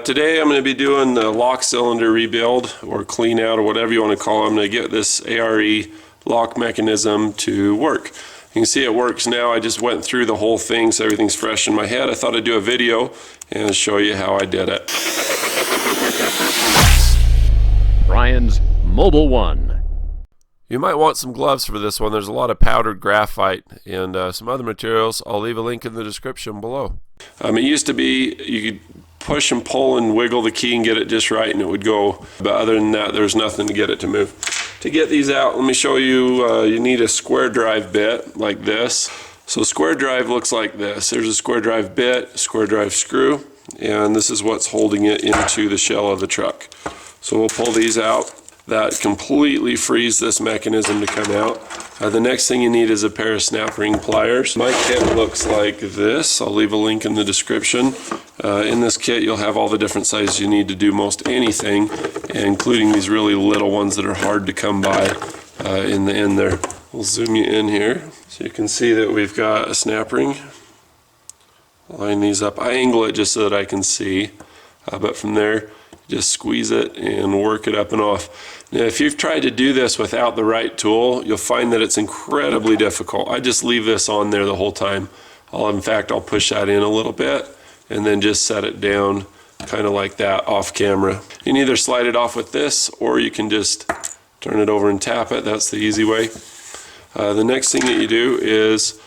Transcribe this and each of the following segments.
Today I'm going to be doing the lock cylinder rebuild or clean out or whatever you want to call it. I'm going to get this A.R.E. lock mechanism to work. You can see it works now. I just went through the whole thing so everything's fresh in my head. I thought I'd do a video and show you how I did it. Brian's Mobile One. You might want some gloves for this one. There's a lot of powdered graphite and some other materials. I'll leave a link in the description below. It used to be you could push and pull and wiggle the key and get it just right and it would go, but other than that there's nothing to get it to move. To get these out, let me show you, you need a square drive bit like this. So square drive looks like this. There's a square drive bit, square drive screw, and this is what's holding it into the shell of the truck. So we'll pull these out. That completely frees this mechanism to come out. The next thing you need is a pair of snap ring pliers. My kit looks like this. I'll leave a link in the description. In this kit you'll have all the different sizes you need to do most anything, including these really little ones that are hard to come by in the end there. We'll zoom you in here so you can see that we've got a snap ring. Line these up. I angle it just so that I can see, but from there just squeeze it and work it up and off. Now, if you've tried to do this without the right tool, you'll find that it's incredibly difficult. I just leave this on there the whole time. In fact, I'll push that in a little bit and then just set it down kind of like that off camera. You can either slide it off with this or you can just turn it over and tap it. That's the easy way. The next thing that you do is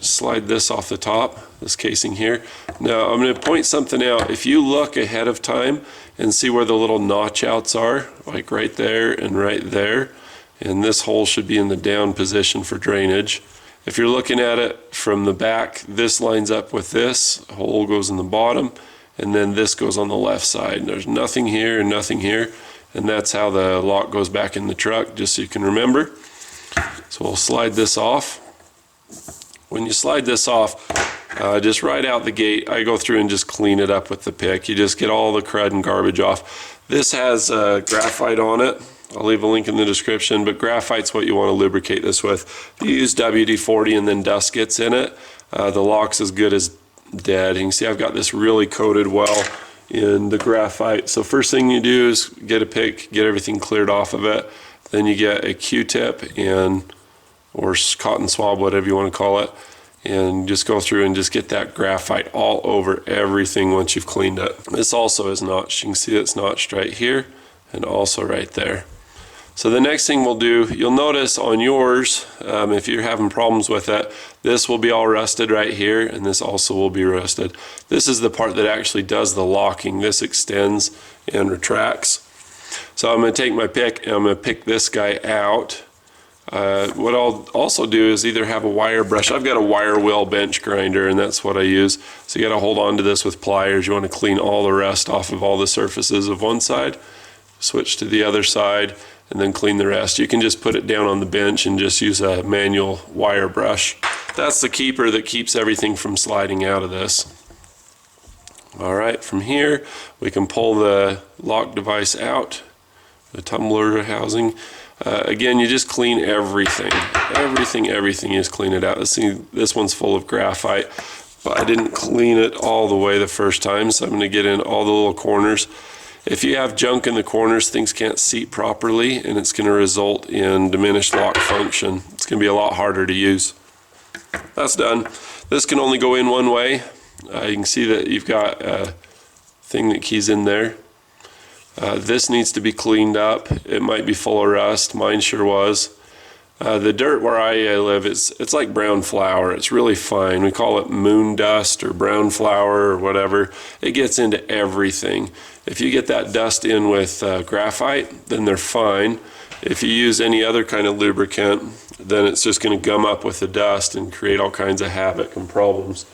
slide this off the top, this casing here. Now I'm going to point something out. If you look ahead of time and see where the little notch outs are, like right there and right there, and this hole should be in the down position for drainage. If you're looking at it from the back, this lines up with this, hole goes in the bottom, and then this goes on the left side. And there's nothing here and nothing here, and that's how the lock goes back in the truck, just so you can remember. So we'll slide this off. When you slide this off, just right out the gate, I go through and just clean it up with the pick. You just get all the crud and garbage off. This has graphite on it. I'll leave a link in the description, but graphite's what you want to lubricate this with. If you use WD-40 and then dust gets in it, the lock's as good as dead. You can see I've got this really coated well in the graphite. So first thing you do is get a pick, get everything cleared off of it. Then you get a Q-tip or cotton swab, whatever you want to call it, and just go through and just get that graphite all over everything once you've cleaned it. This also is notched. You can see it's notched right here and also right there. So the next thing we'll do, you'll notice on yours, if you're having problems with it, this will be all rusted right here, and this also will be rusted. This is the part that actually does the locking. This extends and retracts. So I'm going to take my pick and I'm going to pick this guy out. What I'll also do is either have a wire brush. I've got a wire wheel bench grinder, and that's what I use. So you got to hold on to this with pliers. You want to clean all the rest off of all the surfaces of one side, switch to the other side, and then clean the rest. You can just put it down on the bench and just use a manual wire brush. That's the keeper that keeps everything from sliding out of this. Alright, from here we can pull the lock device out, the tumbler housing. Again, you just clean everything. Everything is clean it out. See, this one's full of graphite, but I didn't clean it all the way the first time, so I'm going to get in all the little corners. If you have junk in the corners, things can't seat properly, and it's going to result in diminished lock function. It's going to be a lot harder to use. That's done. This can only go in one way. You can see that you've got a thing that keys in there. This needs to be cleaned up. It might be full of rust. Mine sure was. The dirt where I live, it's like brown flour. It's really fine. We call it moon dust or brown flour or whatever. It gets into everything. If you get that dust in with graphite, then they're fine. If you use any other kind of lubricant, then it's just going to gum up with the dust and create all kinds of havoc and problems.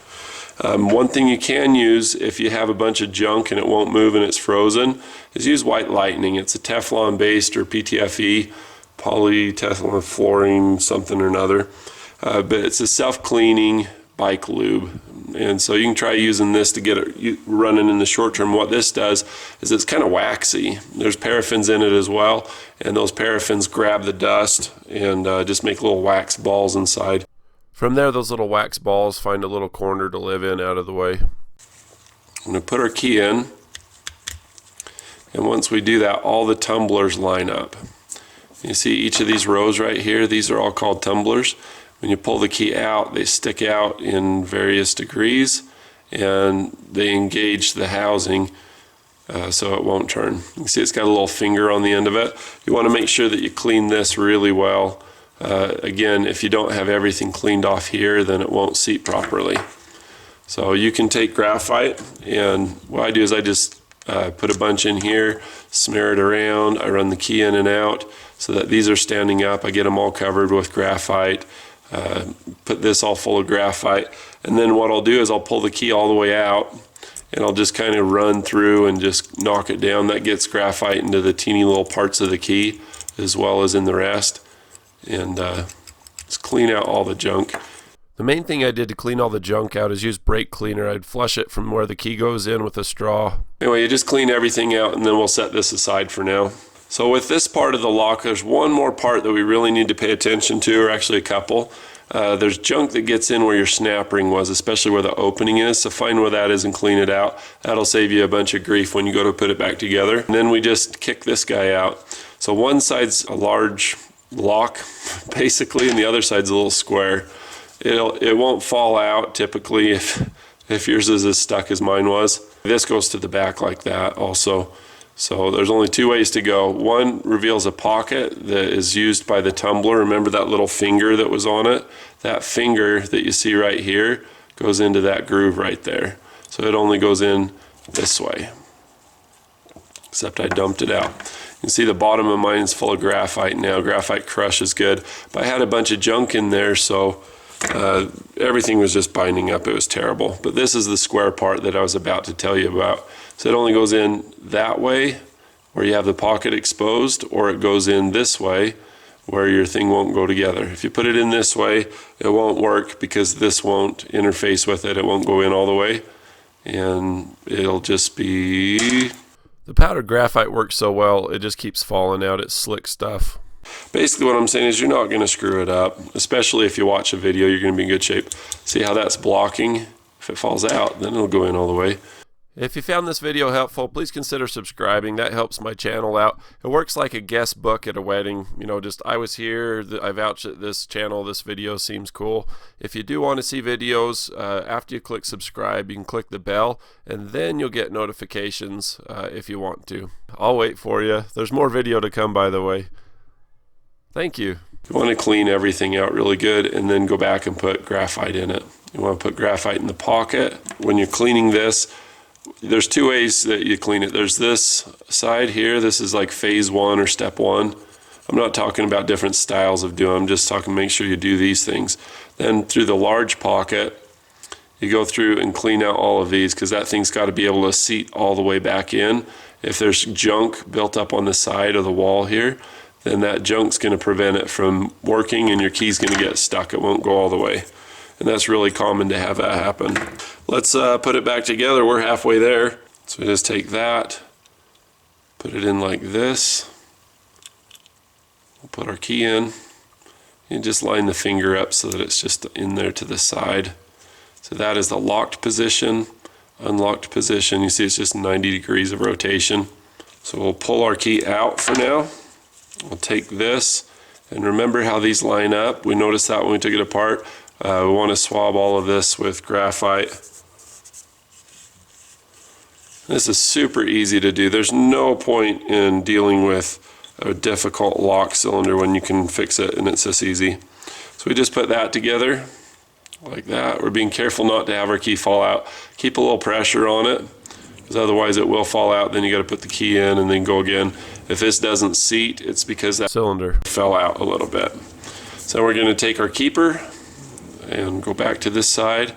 One thing you can use if you have a bunch of junk and it won't move and it's frozen is use white lightning. It's a Teflon based or PTFE, polyethylene fluorine something or another, but it's a self-cleaning bike lube, and so you can try using this to get it running in the short term. What this does is it's kind of waxy. There's paraffins in it as well, and those paraffins grab the dust and just make little wax balls inside. From there, those little wax balls find a little corner to live in out of the way. I'm going to put our key in. And once we do that, all the tumblers line up. You see each of these rows right here, these are all called tumblers. When you pull the key out, they stick out in various degrees and they engage the housing so it won't turn. You can see it's got a little finger on the end of it. You want to make sure that you clean this really well. Again, if you don't have everything cleaned off here, then it won't seat properly. So you can take graphite, and what I do is I just put a bunch in here, smear it around, I run the key in and out so that these are standing up. I get them all covered with graphite, put this all full of graphite, and then what I'll do is I'll pull the key all the way out and I'll just kind of run through and just knock it down. That gets graphite into the teeny little parts of the key as well as in the rest, and just clean out all the junk. The main thing I did to clean all the junk out is use brake cleaner. I'd flush it from where the key goes in with a straw. Anyway, you just clean everything out and then we'll set this aside for now. So with this part of the lock, there's one more part that we really need to pay attention to, or actually a couple. There's junk that gets in where your snap ring was, especially where the opening is, so find where that is and clean it out. That'll save you a bunch of grief when you go to put it back together. And then we just kick this guy out. So one side's a large lock, basically, and the other side's a little square. It won't fall out typically if yours is as stuck as mine was. This goes to the back like that also. So there's only two ways to go. One reveals a pocket that is used by the tumbler. Remember that little finger that was on it? That finger that you see right here goes into that groove right there. So it only goes in this way, except I dumped it out. You can see the bottom of mine is full of graphite now. Graphite crush is good, but I had a bunch of junk in there, so everything was just binding up. It was terrible. But this is the square part that I was about to tell you about. So it only goes in that way where you have the pocket exposed, or it goes in this way where your thing won't go together. If you put it in this way, it won't work because this won't interface with it. It won't go in all the way, and it'll just be... The powdered graphite works so well, it just keeps falling out. It's slick stuff. Basically what I'm saying is you're not going to screw it up, especially if you watch a video. You're going to be in good shape. See how that's blocking? If it falls out, then it'll go in all the way. If you found this video helpful, please consider subscribing. That helps my channel out. It works like a guest book at a wedding. You know, just I was here, I vouched at this channel, this video seems cool. If you do want to see videos, after you click subscribe, you can click the bell, and then you'll get notifications if you want to. I'll wait for you. There's more video to come, by the way. Thank you. You want to clean everything out really good and then go back and put graphite in it. You want to put graphite in the pocket. When you're cleaning this, there's two ways that you clean it. There's this side here. This is like phase one or step one. I'm not talking about different styles of doing. I'm just talking make sure you do these things. Then through the large pocket, you go through and clean out all of these because that thing's got to be able to seat all the way back in. If there's junk built up on the side of the wall here, then that junk's going to prevent it from working and your key's going to get stuck. It won't go all the way. And that's really common to have that happen. Let's put it back together. We're halfway there. So just take that, put it in like this. We'll put our key in and just line the finger up so that it's just in there to the side. So that is the locked position, unlocked position. You see it's just 90 degrees of rotation. So we'll pull our key out for now. We'll take this, and remember how these line up. We noticed that when we took it apart. We want to swab all of this with graphite. This is super easy to do. There's no point in dealing with a difficult lock cylinder when you can fix it and it's this easy. So we just put that together like that. We're being careful not to have our key fall out. Keep a little pressure on it, because otherwise it will fall out. Then you got to put the key in and then go again. If this doesn't seat, it's because that cylinder fell out a little bit. So we're going to take our keeper and go back to this side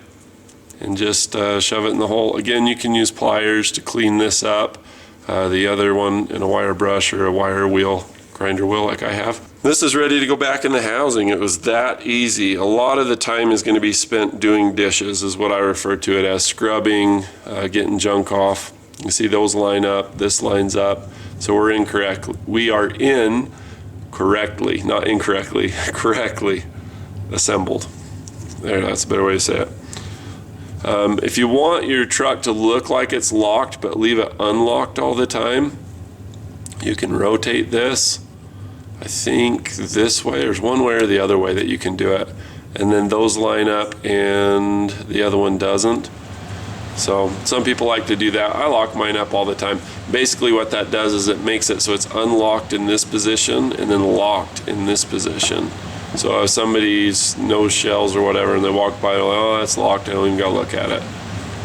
and just shove it in the hole. Again, you can use pliers to clean this up. The other one in a wire brush or a wire wheel, grinder wheel like I have. This is ready to go back in the housing. It was that easy. A lot of the time is going to be spent doing dishes, is what I refer to it as, scrubbing, getting junk off. You see those line up, this lines up. So we're incorrect. We are in correctly, not incorrectly, correctly assembled. There, that's a better way to say it. If you want your truck to look like it's locked but leave it unlocked all the time, You can rotate this, I think this way. There's one way or the other way that you can do it. And then those line up and the other one doesn't. So some people like to do that. I lock mine up all the time. Basically what that does is it makes it so it's unlocked in this position and then locked in this position. So if somebody's nose shells or whatever and they walk by, oh, that's locked, I don't even gotta look at it.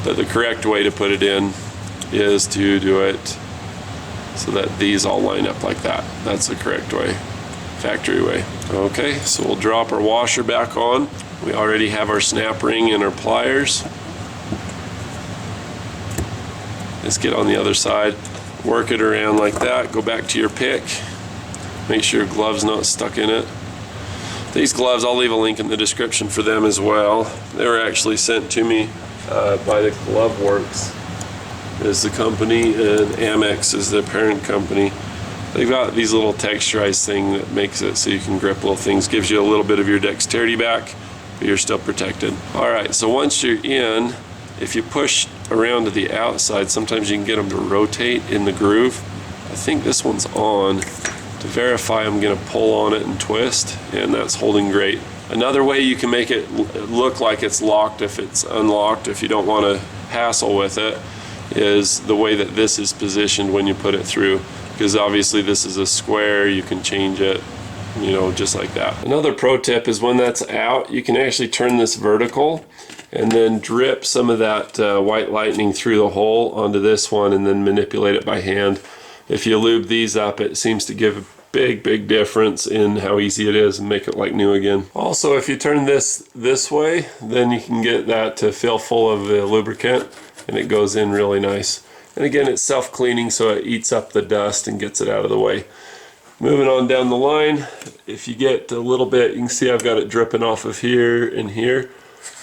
But the correct way to put it in is to do it so that these all line up like that. That's the correct way, factory way. Okay, so we'll drop our washer back on. We already have our snap ring and our pliers. Let's get on the other side, work it around like that, go back to your pick. Make sure your glove's not stuck in it. These gloves, I'll leave a link in the description for them as well. They were actually sent to me by the Glove Works is the company, and Amex is the parent company. They've got these little texturized thing that makes it so you can grip little things, gives you a little bit of your dexterity back, but you're still protected. All right, so once you're in, if you push around to the outside, sometimes you can get them to rotate in the groove. I think this one's on. To verify, I'm gonna pull on it and twist, and that's holding great. Another way you can make it look like it's locked if it's unlocked, if you don't wanna hassle with it, is the way that this is positioned when you put it through. Because obviously this is a square, you can change it, you know, just like that. Another pro tip is when that's out, you can actually turn this vertical and then drip some of that white lightning through the hole onto this one and then manipulate it by hand. If you lube these up, it seems to give a big difference in how easy it is and make it like new again. Also, if you turn this way, then you can get that to fill full of the lubricant and it goes in really nice. And again, it's self-cleaning, so it eats up the dust and gets it out of the way. Moving on down the line, if you get a little bit, you can see I've got it dripping off of here and here.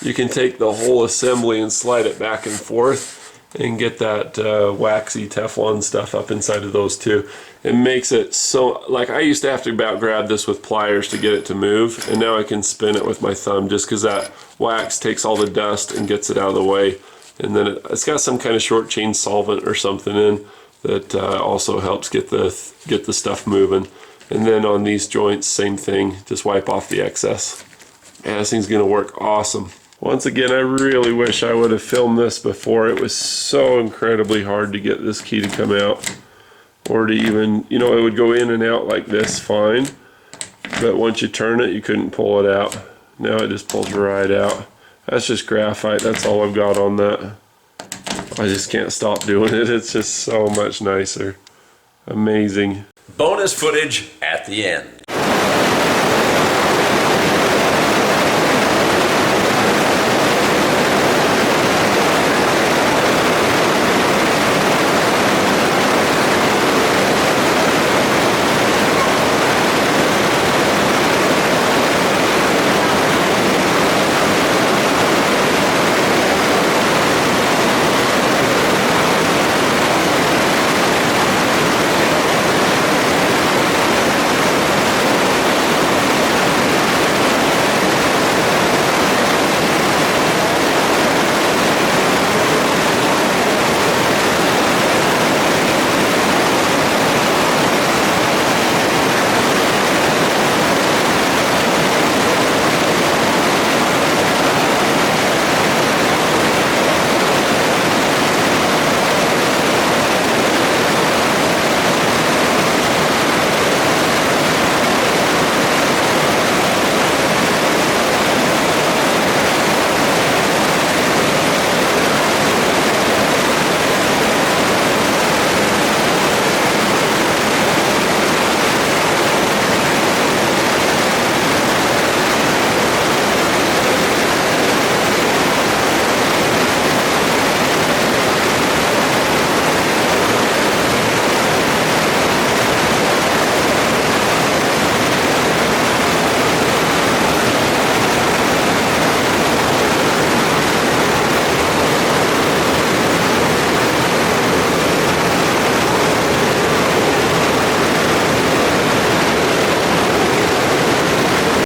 You can take the whole assembly and slide it back and forth and get that waxy Teflon stuff up inside of those too. It makes it so, like I used to have to about grab this with pliers to get it to move, and now I can spin it with my thumb just because that wax takes all the dust and gets it out of the way. And then it's got some kind of short chain solvent or something in that also helps get the stuff moving. And then on these joints, same thing, just wipe off the excess. Man, this thing's gonna work awesome. Once again, I really wish I would have filmed this before. It was so incredibly hard to get this key to come out, or to even, you know, it would go in and out like this fine, but once you turn it, you couldn't pull it out. Now it just pulls right out. That's just graphite, that's all I've got on that. I just can't stop doing it, it's just so much nicer. Amazing. Bonus footage at the end.